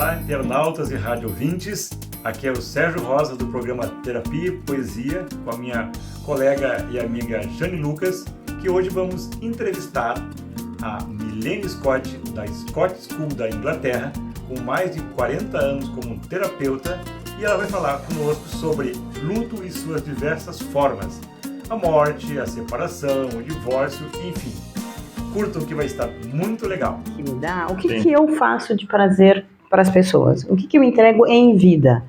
Olá, internautas e rádio ouvintes. Aqui é o Sérgio Rosa do programa Terapia e Poesia com a minha colega e amiga Jane Lucas, que hoje vamos entrevistar a Milene Scott, da Scott School da Inglaterra, com mais de 40 anos como terapeuta, e ela vai falar conosco sobre luto e suas diversas formas, a morte, a separação, o divórcio, enfim. Curtam que vai estar muito legal. O que eu faço de prazer para as pessoas? O que eu entrego em vida?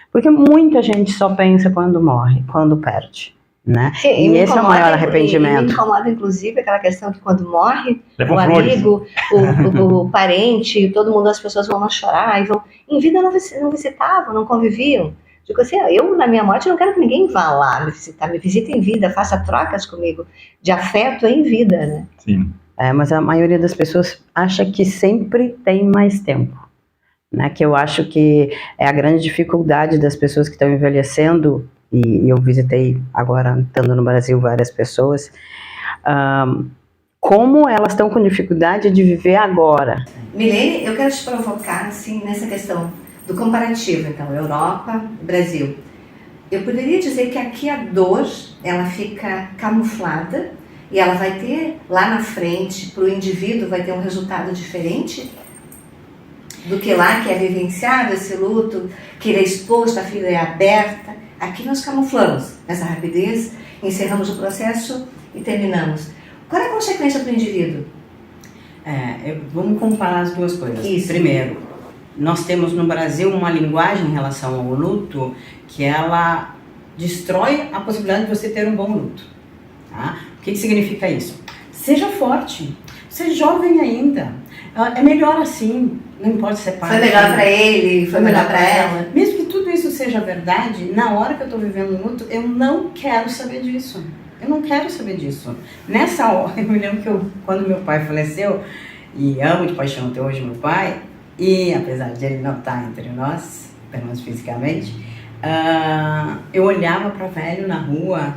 Porque muita gente só pensa quando morre, quando perde, né? E esse é o maior arrependimento. Me incomoda, inclusive, aquela questão que quando morre, Levam o flores. amigo, o parente, todo mundo, as pessoas vão lá chorar, e vão, em vida não visitavam, não conviviam. Digo assim, eu na minha morte não quero que ninguém vá lá me visitar, me visite em vida, faça trocas comigo, de afeto em vida, né? Sim. Mas a maioria das pessoas acha que sempre tem mais tempo, né? Que eu acho que é a grande dificuldade das pessoas que estão envelhecendo, e eu visitei agora, estando no Brasil, várias pessoas, como elas estão com dificuldade de viver agora. Milene, eu quero te provocar, assim, nessa questão do comparativo, então, Europa, Brasil. Eu poderia dizer que aqui a dor, ela fica camuflada, e ela vai ter lá na frente, para o indivíduo, vai ter um resultado diferente do que lá, que é vivenciado esse luto, que ele é exposto, a ferida é aberta. Aqui nós camuflamos essa rapidez, encerramos o processo e terminamos. Qual é a consequência para o indivíduo? Vamos comparar as duas coisas. Isso. Primeiro, nós temos no Brasil uma linguagem em relação ao luto que ela destrói a possibilidade de você ter um bom luto. Tá? O que significa isso? Seja forte, você é jovem ainda, é melhor assim, não importa se é pai. Foi melhor para ele, foi melhor para ela. Mesmo que tudo isso seja verdade, na hora que eu estou vivendo um luto, eu não quero saber disso. Eu não quero saber disso. Nessa hora, eu me lembro que quando meu pai faleceu, e amo de paixão até hoje meu pai, e apesar de ele não estar entre nós, pelo menos fisicamente, eu olhava para velho na rua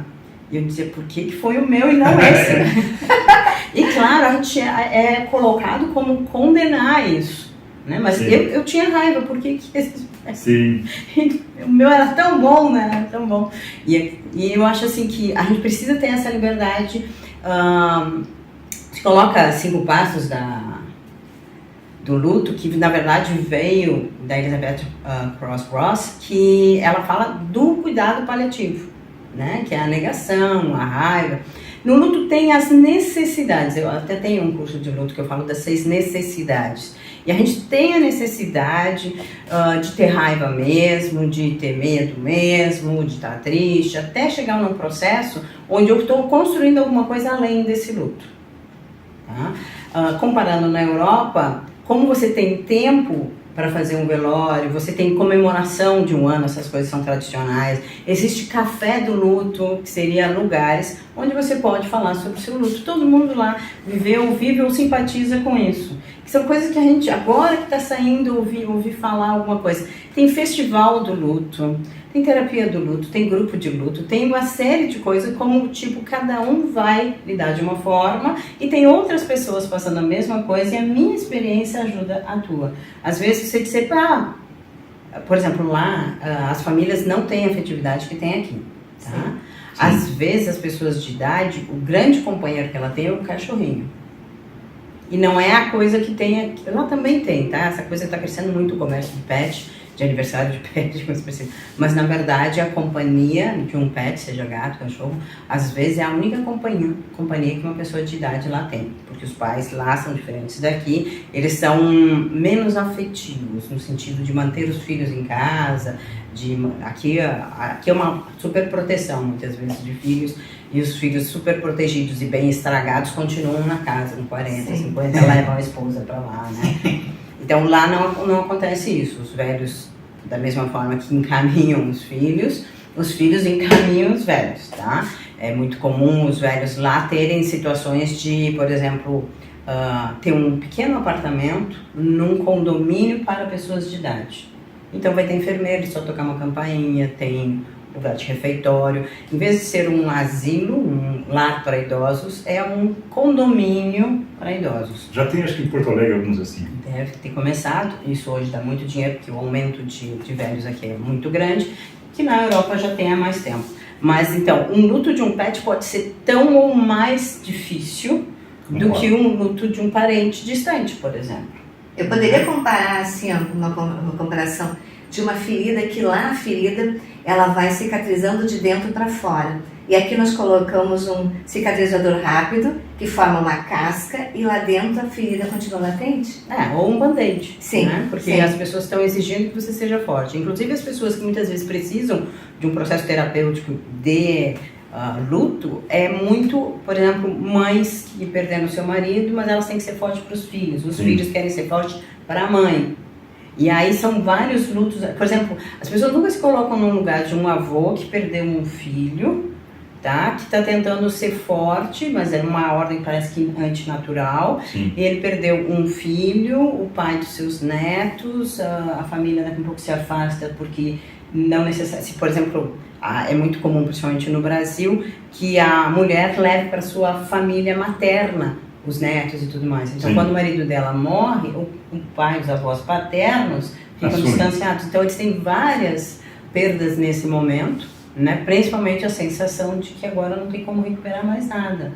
e eu dizia, por que foi o meu e não esse? E claro, a gente é colocado como condenar isso, né? Mas eu tinha raiva, por que esse... Sim. O meu era tão bom, né? Era tão bom. E eu acho assim que a gente precisa ter essa liberdade. Se coloca 5 passos do luto, que na verdade veio da Elizabeth Cross, que ela fala do cuidado paliativo, né? Que é a negação, a raiva. No luto tem as necessidades. Eu até tenho um curso de luto que eu falo das 6 necessidades. E a gente tem a necessidade de ter raiva mesmo, de ter medo mesmo, de estar triste, até chegar num processo onde eu estou construindo alguma coisa além desse luto. Tá? Comparando na Europa, como você tem tempo para fazer um velório, você tem comemoração de um ano, essas coisas são tradicionais. Existe café do luto, que seria lugares onde você pode falar sobre o seu luto. Todo mundo lá viveu, vive ou simpatiza com isso. Que são coisas que a gente, agora que está saindo, ouvir falar alguma coisa. Tem festival do luto, tem terapia do luto, tem grupo de luto, tem uma série de coisas, como tipo, cada um vai lidar de uma forma e tem outras pessoas passando a mesma coisa e a minha experiência ajuda a tua. Às vezes você dizer, por exemplo, lá as famílias não têm a afetividade que tem aqui, tá? Sim. Às vezes as pessoas de idade, o grande companheiro que ela tem é o cachorrinho. E não é a coisa que tem aqui, lá também tem, tá? Essa coisa está crescendo muito o comércio de pet, de aniversário de pet, mas na verdade a companhia de um pet, seja gato, cachorro, às vezes é a única companhia que uma pessoa de idade lá tem, porque os pais lá são diferentes daqui, eles são menos afetivos, no sentido de manter os filhos em casa, aqui é uma super proteção muitas vezes de filhos, e os filhos super protegidos e bem estragados continuam na casa, com 40, sim, 50, levam a esposa para lá, né? Então lá não acontece isso, os velhos, da mesma forma que encaminham os filhos encaminham os velhos, tá? É muito comum os velhos lá terem situações de, por exemplo, ter um pequeno apartamento num condomínio para pessoas de idade. Então vai ter enfermeiro, só tocar uma campainha, tem lugar de refeitório. Em vez de ser um asilo, um lar para idosos, é um condomínio para idosos. Já tem, acho que em Porto Alegre, alguns assim. Deve ter começado. Isso hoje dá muito dinheiro, porque o aumento de velhos aqui é muito grande, que na Europa já tem há mais tempo. Mas, então, um luto de um pet pode ser tão ou mais difícil do que um luto de um parente distante, por exemplo. Eu poderia comparar, assim, ó, uma comparação de uma ferida que lá na ferida ela vai cicatrizando de dentro para fora. E aqui nós colocamos um cicatrizador rápido que forma uma casca e lá dentro a ferida continua latente. Ou um band-aid, sim, né? Porque sim. As pessoas estão exigindo que você seja forte. Inclusive as pessoas que muitas vezes precisam de um processo terapêutico de luto, é muito, por exemplo, mães que perderam seu marido, mas elas têm que ser fortes para os filhos. Os filhos querem ser fortes para a mãe. E aí são vários lutos. Por exemplo, as pessoas nunca se colocam no lugar de um avô que perdeu um filho, tá? Que está tentando ser forte, mas é uma ordem parece que antinatural. Sim. Ele perdeu um filho, o pai dos seus netos, a família daqui a pouco se afasta porque não necessariamente, por exemplo, é muito comum, principalmente no Brasil, que a mulher leve para sua família materna os netos e tudo mais. Então, Sim. quando o marido dela morre, o pai, os avós paternos ficam distanciados. Então, eles têm várias perdas nesse momento, né? Principalmente a sensação de que agora não tem como recuperar mais nada,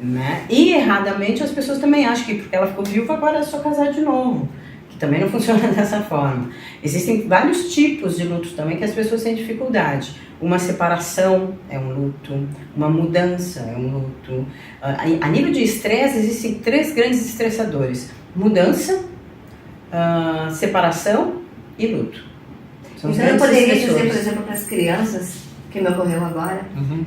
né? E, erradamente, as pessoas também acham que porque ela ficou viúva, agora é só casar de novo. Que também não funciona dessa forma. Existem vários tipos de lutos também que as pessoas têm dificuldade. Uma separação é um luto, uma mudança é um luto. A nível de estresse, existem 3 grandes estressadores: mudança, separação e luto. São Então eu poderia dizer, estressores. por exemplo, para as crianças, que me ocorreu agora,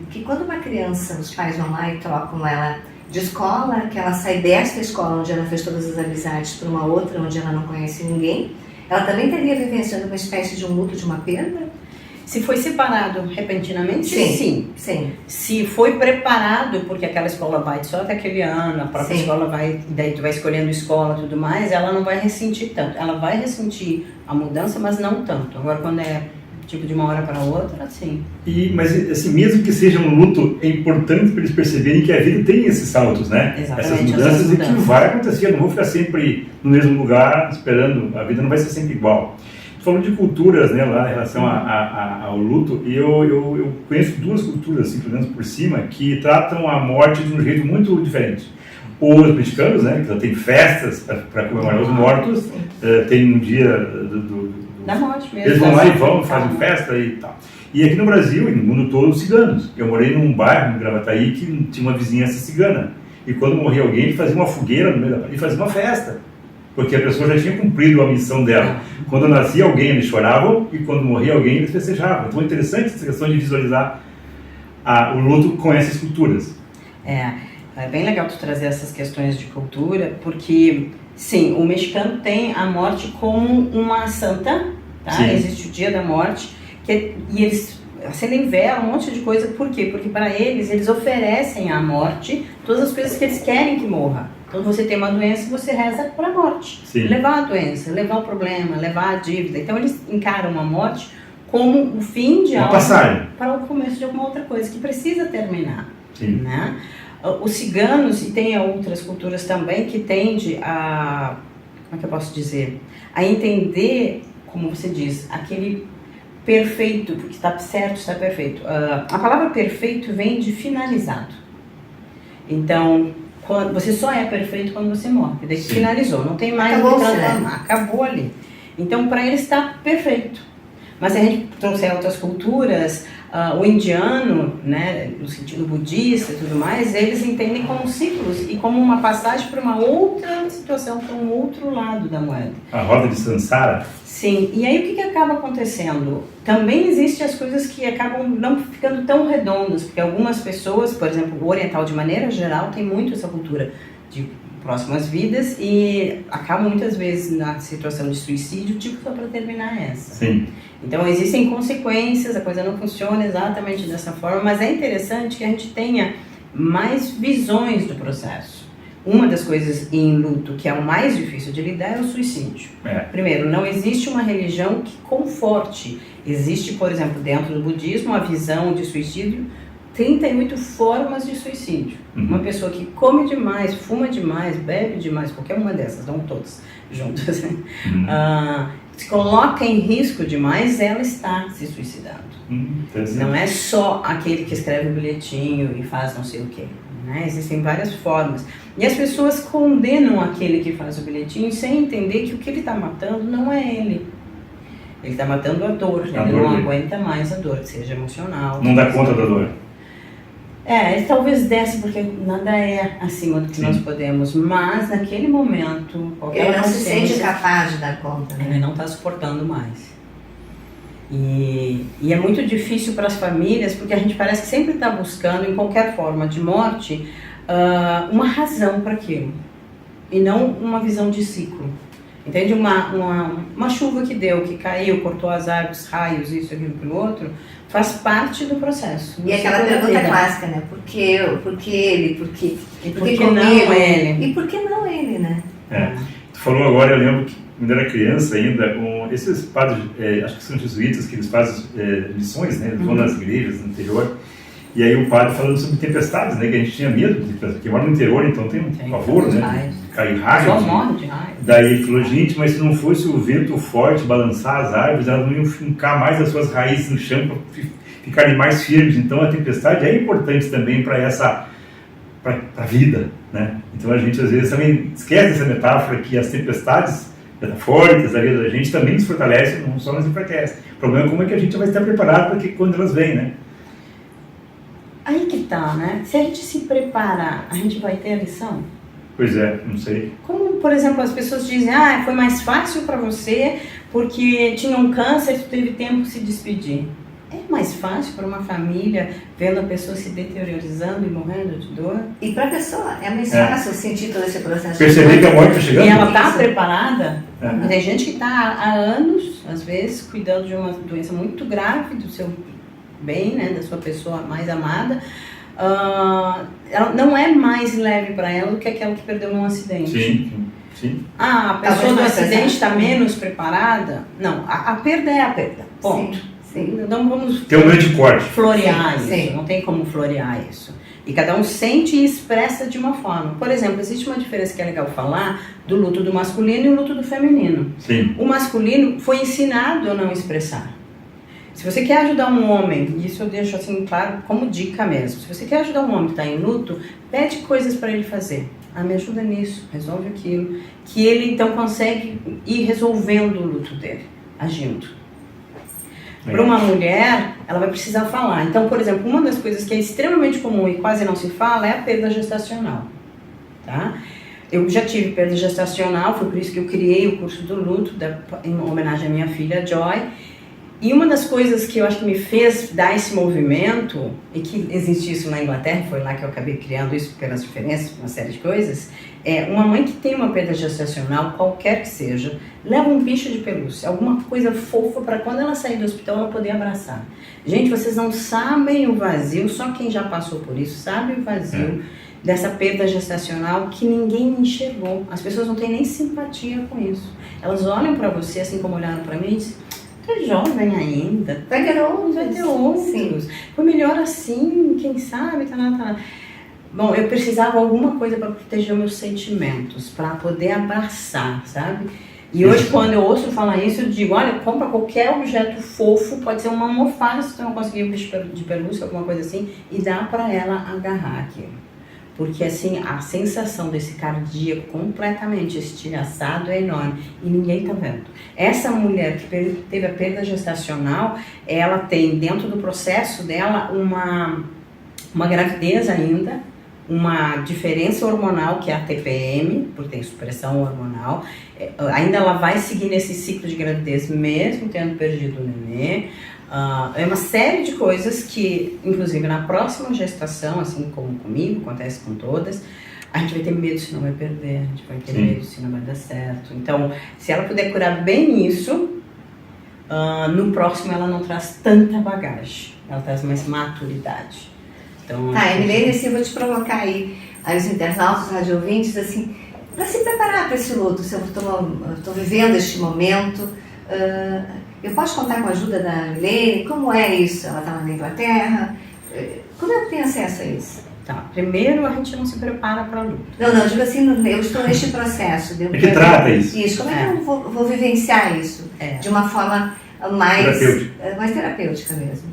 que quando uma criança, os pais vão lá e trocam ela de escola, que ela sai desta escola onde ela fez todas as amizades para uma outra onde ela não conhece ninguém, ela também estaria vivenciando uma espécie de um luto, de uma perda? Se foi separado repentinamente, sim. Se foi preparado, porque aquela escola vai só até aquele ano, a própria escola vai, daí tu vai escolhendo escola e tudo mais, ela não vai ressentir tanto. Ela vai ressentir a mudança, mas não tanto. Agora, quando é tipo de uma hora para outra, sim. Mas assim, mesmo que seja um luto, é importante para eles perceberem que a vida tem esses saltos, né? Exatamente, essas mudanças e que vai acontecer. Eu não vou ficar sempre no mesmo lugar esperando, a vida não vai ser sempre igual. Falando de culturas, né, lá em relação ao luto, e eu conheço 2 culturas, assim, pelo menos por cima, que tratam a morte de um jeito muito diferente. Os mexicanos, né, que já tem festas para comemorar os mortos, tem um dia da morte mesmo. Eles vão lá e fazem festa e tal. E aqui no Brasil e no mundo todo, os ciganos. Eu morei num bairro, em Gravataí, que tinha uma vizinhança cigana. E quando morria alguém, ele fazia uma fogueira no meio da e fazia uma festa. Porque a pessoa já tinha cumprido a missão dela. Quando nascia alguém, eles choravam, e quando morria alguém, eles festejavam. Então é interessante essa questão de visualizar o luto com essas culturas. É bem legal tu trazer essas questões de cultura, porque, sim, o mexicano tem a morte como uma santa, tá? Sim. Existe o dia da morte, e eles acendem vela, um monte de coisa. Por quê? Porque para eles oferecem à morte todas as coisas que eles querem que morra. Quando você tem uma doença, você reza para a morte. Sim. Levar a doença, levar o problema, levar a dívida. Então, eles encaram a morte como o fim de algo para o começo de alguma outra coisa que precisa terminar. Sim. Né? Os ciganos, e tem outras culturas também, que tende a, como é que eu posso dizer, a entender, como você diz, aquele perfeito, porque está certo, está perfeito. A palavra perfeito vem de finalizado. Então, você só é perfeito quando você morre, porque daí finalizou, não tem mais o que transformar, acabou ali. Então, para ele está perfeito. Mas se a gente trouxer outras culturas, o indiano, né, no sentido budista e tudo mais, eles entendem como ciclos e como uma passagem para uma outra situação, para um outro lado da moeda. A roda de Sansara. Sim, e aí o que acaba acontecendo? Também existem as coisas que acabam não ficando tão redondas, porque algumas pessoas, por exemplo, o oriental de maneira geral, tem muito essa cultura de próximas vidas e acabam muitas vezes na situação de suicídio, tipo só para terminar essa. Sim. Então existem consequências, a coisa não funciona exatamente dessa forma, mas é interessante que a gente tenha mais visões do processo. uma das coisas em luto que é o mais difícil de lidar é o suicídio. Primeiro, não existe uma religião que conforte. Existe, por exemplo, dentro do budismo, a visão de suicídio, 38 formas de suicídio. Uma pessoa que come demais, fuma demais, bebe demais, qualquer uma dessas, não todas juntas, se coloca em risco demais, ela está se suicidando. Não é só aquele que escreve um bilhetinho e faz não sei o quê. Né? Existem várias formas. E as pessoas condenam aquele que faz o bilhetinho sem entender que o que ele está matando não é ele. Ele está matando a dor. Ele não aguenta mais a dor, seja emocional. Não dá conta da dor. Ele talvez desse, porque nada é acima do que nós podemos. Mas, naquele momento, ele não se sente capaz de dar conta. Né? Ele não está suportando mais. E é muito difícil para as famílias, porque a gente parece que sempre está buscando, em qualquer forma de morte, uma razão para aquilo. E não uma visão de ciclo. Entende? Uma chuva que deu, que caiu, cortou as árvores, raios, isso, aquilo, aquilo outro, faz parte do processo. E aquela pergunta clássica, né? Por que eu? Por que ele? Por que não ele? E por que não ele, né? Tu falou agora, eu lembro que quando era criança ainda, esses padres, acho que são jesuítas, que eles fazem missões, né? Eles vão nas igrejas no interior. E aí o padre falando sobre tempestades, né? Que a gente tinha medo, porque mora no interior, então tem um pavor, né? Cair raio. Só morre de raio. Daí ele falou, gente, mas se não fosse o vento forte balançar as árvores, elas não iam fincar mais as suas raízes no chão para ficarem mais firmes. Então a tempestade é importante também para a vida, né? Então a gente às vezes também esquece essa metáfora que as tempestades metafóricas da vida da gente também nos fortalecem, não só nos enfraquecem. O problema é como é que a gente vai estar preparado para que quando elas vêm, né? Aí que tá, né? Se a gente se preparar, a gente vai ter a lição? Pois é, não sei. Como, por exemplo, as pessoas dizem, foi mais fácil para você porque tinha um câncer e tu teve tempo de se despedir. É mais fácil para uma família vendo a pessoa se deteriorizando e morrendo de dor? E para a pessoa é mais fácil sentir todo esse processo. Perceber que a morte está chegando. E ela está preparada. E tem gente que está há anos, às vezes, cuidando de uma doença muito grave do seu bem, né, da sua pessoa mais amada. Ela não é mais leve para ela do que aquela que perdeu num acidente. Sim. A pessoa do acidente está menos preparada? Não, a perda é a perda. Ponto. Sim. Então vamos tem um grande corte. Florear isso. Não tem como florear isso. E cada um sente e expressa de uma forma. Por exemplo, existe uma diferença que é legal falar do luto do masculino e o luto do feminino. Sim. O masculino foi ensinado a não expressar. Se você quer ajudar um homem, e isso eu deixo assim claro como dica mesmo, se você quer ajudar um homem que está em luto, pede coisas para ele fazer. Me ajuda nisso, resolve aquilo. Que ele então consegue ir resolvendo o luto dele, agindo. Para uma mulher, ela vai precisar falar. Então, por exemplo, uma das coisas que é extremamente comum e quase não se fala é a perda gestacional. Tá? Eu já tive perda gestacional, foi por isso que eu criei o curso do luto, em homenagem à minha filha Joy. E uma das coisas que eu acho que me fez dar esse movimento, e que existe isso na Inglaterra, foi lá que eu acabei criando isso pelas diferenças, uma série de coisas, uma mãe que tem uma perda gestacional, qualquer que seja, leva um bicho de pelúcia, alguma coisa fofa para quando ela sair do hospital ela poder abraçar. Gente, vocês não sabem o vazio, só quem já passou por isso sabe o vazio dessa perda gestacional que ninguém enxergou. As pessoas não têm nem simpatia com isso. Elas olham para você, assim como olharam para mim, e dizem, é jovem ainda, vai ter outros. Foi melhor assim, quem sabe, tá. Bom, eu precisava de alguma coisa para proteger meus sentimentos, para poder abraçar, sabe? E hoje, quando eu ouço falar isso, eu digo, olha, compra qualquer objeto fofo, pode ser uma almofada, se tu não conseguir um bicho de pelúcia, alguma coisa assim, e dá para ela agarrar aquilo. Porque assim, a sensação desse cardíaco completamente estilhaçado é enorme e ninguém tá vendo. Essa mulher que teve a perda gestacional, ela tem dentro do processo dela uma gravidez ainda, uma diferença hormonal que é a TPM, porque tem supressão hormonal. Ainda ela vai seguir nesse ciclo de gravidez mesmo tendo perdido o nenê. É uma série de coisas que, inclusive na próxima gestação, assim como comigo, acontece com todas, a gente vai ter medo se não vai perder, a gente vai ter medo se não vai dar certo. Então, se ela puder curar bem isso, no próximo ela não traz tanta bagagem, ela traz mais maturidade. Então, Emilene, assim, eu vou te provocar aí. aí os internautas, os radiovintes, assim, para se preparar para esse luto, se eu estou vivendo este momento, eu posso contar com a ajuda da Milene? Como é isso? Ela está lá na Inglaterra, como eu tenho acesso a isso? Tá, primeiro a gente não se prepara para luto. Não, eu digo assim, eu estou neste processo. É que trata isso. Isso, como é que eu vou vivenciar isso? De uma forma mais terapêutica mesmo.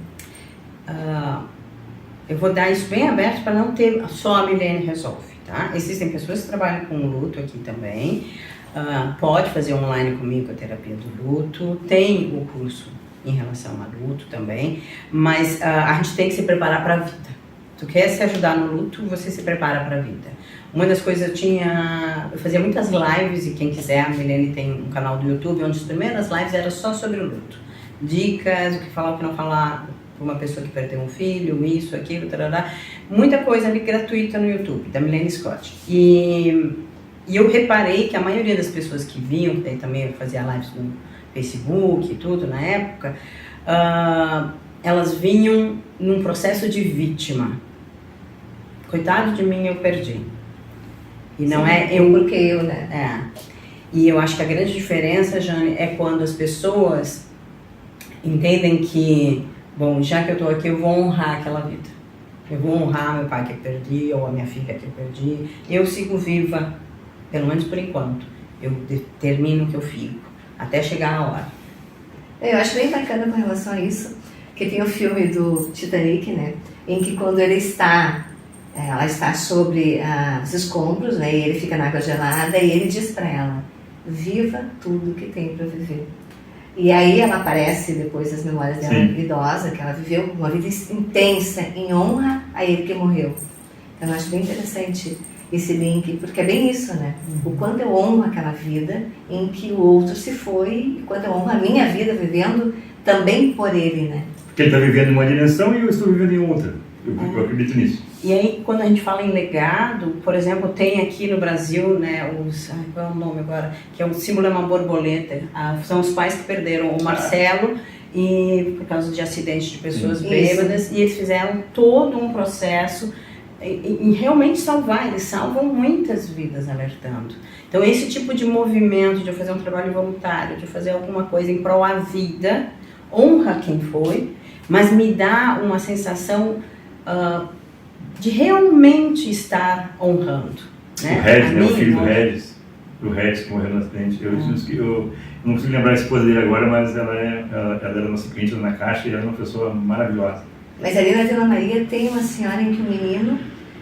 Eu vou dar isso bem aberto para não ter só a Milene resolve, tá? Existem pessoas que trabalham com luto aqui também. Pode fazer online comigo a terapia do luto. Tem o curso em relação a luto também. Mas a gente tem que se preparar para a vida. Tu quer se ajudar no luto, você se prepara para a vida. Uma das coisas eu fazia muitas lives, e quem quiser, a Milene tem um canal do YouTube, onde as primeiras lives eram só sobre o luto. Dicas, o que falar, o que não falar para uma pessoa que perdeu um filho, isso, aquilo, tarará. Muita coisa ali gratuita no YouTube, da Milene Scott. E eu reparei que a maioria das pessoas que vinham, que também eu fazia lives no Facebook e tudo na época, elas vinham num processo de vítima. Coitado de mim, eu perdi. E não é eu... Porque eu, né? E eu acho que a grande diferença, Jane, é quando as pessoas entendem que, bom, já que eu tô aqui, eu vou honrar aquela vida. Eu vou honrar meu pai que eu perdi, ou a minha filha que eu perdi. Eu sigo viva, pelo menos por enquanto. Eu determino que eu fico, até chegar a hora. Eu acho bem bacana com relação a isso, que tem o filme do Titanic, né? Em que quando ela está sobre os escombros, né? E ele fica na água gelada e ele diz para ela: viva tudo que tem para viver. E aí ela aparece depois das memórias dela idosa, que ela viveu uma vida intensa em honra a ele que morreu. Então eu acho bem interessante esse link, porque é bem isso, né? O quanto eu honro aquela vida em que o outro se foi, e quanto eu honro a minha vida vivendo também por ele, né? Porque ele está vivendo em uma dimensão e eu estou vivendo em outra. Eu acredito nisso. E aí, quando a gente fala em legado, por exemplo, tem aqui no Brasil, né, qual é o nome agora? Que é o símbolo, é uma borboleta. São os pais que perderam o Marcelo e por causa de acidente de pessoas bêbadas, e eles fizeram todo um processo em realmente salvar. Eles salvam muitas vidas alertando. Então, esse tipo de movimento de eu fazer um trabalho voluntário, de eu fazer alguma coisa em prol à vida, honra quem foi, mas me dá uma sensação de realmente estar honrando. Né? O Regis, né? O filho do Regis. O Regis que morreu no acidente. Eu não consigo lembrar a esposa dele agora, mas ela era nossa cliente na Caixa e ela é uma pessoa maravilhosa. Mas ali na Vila Maria tem uma senhora em que um menino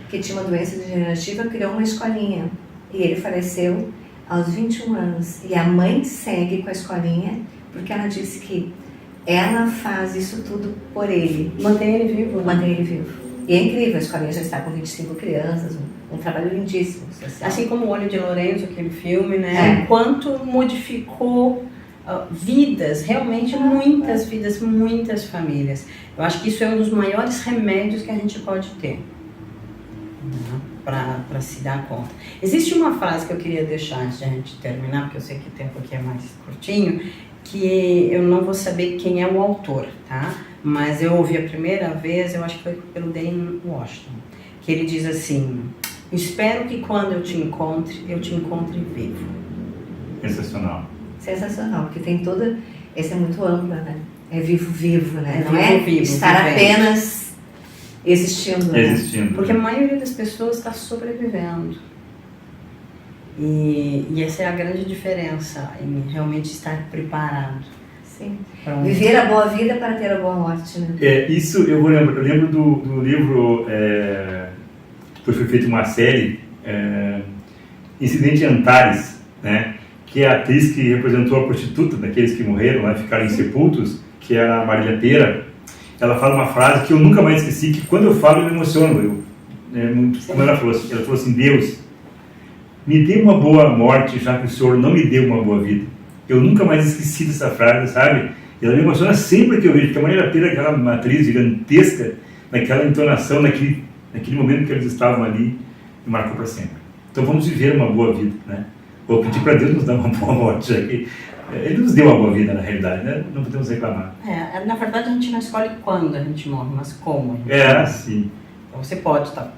que tinha uma doença degenerativa criou uma escolinha. E ele faleceu aos 21 anos. E a mãe segue com a escolinha porque ela disse que ela faz isso tudo por ele. Mantém ele vivo. Mantém ele vivo. E é incrível, a escolinha já está com 25 crianças, um trabalho lindíssimo. Social. Assim como O Olho de Lorenzo, aquele filme, né? Quanto modificou vidas, realmente muitas vidas, muitas famílias. Eu acho que isso é um dos maiores remédios que a gente pode ter, para se dar conta. Existe uma frase que eu queria deixar antes de a gente terminar, porque eu sei que o tempo aqui é mais curtinho, que eu não vou saber quem é o autor, tá? Mas eu ouvi a primeira vez, eu acho que foi pelo Dane Washington, que ele diz assim: espero que quando eu te encontre vivo. Sensacional. Sensacional, porque tem toda... Essa é muito ampla, né? É vivo, né? Não vivo, é estar vivente. Apenas existindo. Né? Porque a maioria das pessoas está sobrevivendo. E essa é a grande diferença, em realmente estar preparado. Sim. Viver a boa vida para ter a boa morte, né? Isso eu lembro do livro, depois foi feita uma série, Incidente em Antares, né? Que é a atriz que representou a prostituta daqueles que morreram, né, ficaram insepultos, que era a Marília Pêra. Ela fala uma frase que eu nunca mais esqueci, que quando eu falo eu me emociono. Como ela falou assim: Deus, me dê uma boa morte, já que o Senhor não me deu uma boa vida. Eu nunca mais esqueci dessa frase, sabe? E ela me emociona sempre que eu vejo, porque a Marília Pêra, aquela atriz gigantesca, naquela entonação, naquele momento que eles estavam ali, me marcou para sempre. Então vamos viver uma boa vida, né? Vou pedir para Deus nos dar uma boa morte, já que Ele nos deu uma boa vida, na realidade, né? Não podemos reclamar. Na verdade, a gente não escolhe quando a gente morre, mas como a gente morre. Sim. Então, você pode estar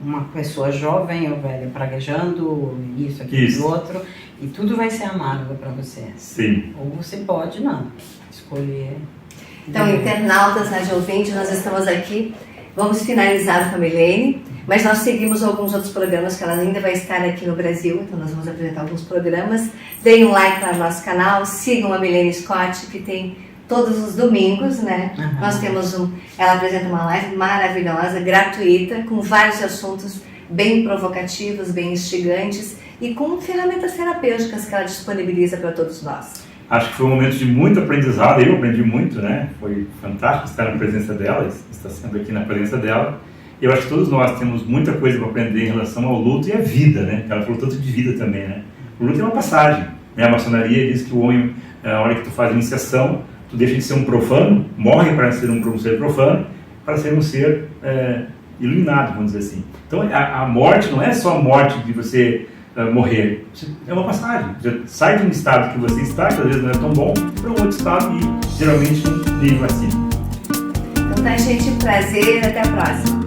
uma pessoa jovem ou velha praguejando isso, aquilo, outro, e tudo vai ser amargo para você. Sim. Ou você pode, não, escolher. Então, internautas, rádio ouvintes, nós estamos aqui, vamos finalizar com a Milene, mas nós seguimos alguns outros programas que ela ainda vai estar aqui no Brasil, então nós vamos apresentar alguns programas. Deem um like para o nosso canal, sigam a Milene Scott, que tem todos os domingos, né? Uhum. Nós temos ela apresenta uma live maravilhosa, gratuita, com vários assuntos bem provocativos, bem instigantes e com ferramentas terapêuticas que ela disponibiliza para todos nós. Acho que foi um momento de muito aprendizado, eu aprendi muito, né? Foi fantástico estar na presença dela, estar sendo aqui na presença dela. Eu acho que todos nós temos muita coisa para aprender em relação ao luto e à vida, né? Ela falou tanto de vida também, né? O luto é uma passagem, né? A maçonaria diz que o homem, na hora que tu faz a iniciação, tu deixa de ser um profano, morre para ser um ser profano, para ser um ser iluminado, vamos dizer assim. Então a morte não é só a morte de você morrer, é uma passagem. Você sai de um estado que você está, que às vezes não é tão bom, para um outro estado e geralmente um nível acima. Então tá, gente, prazer, até a próxima.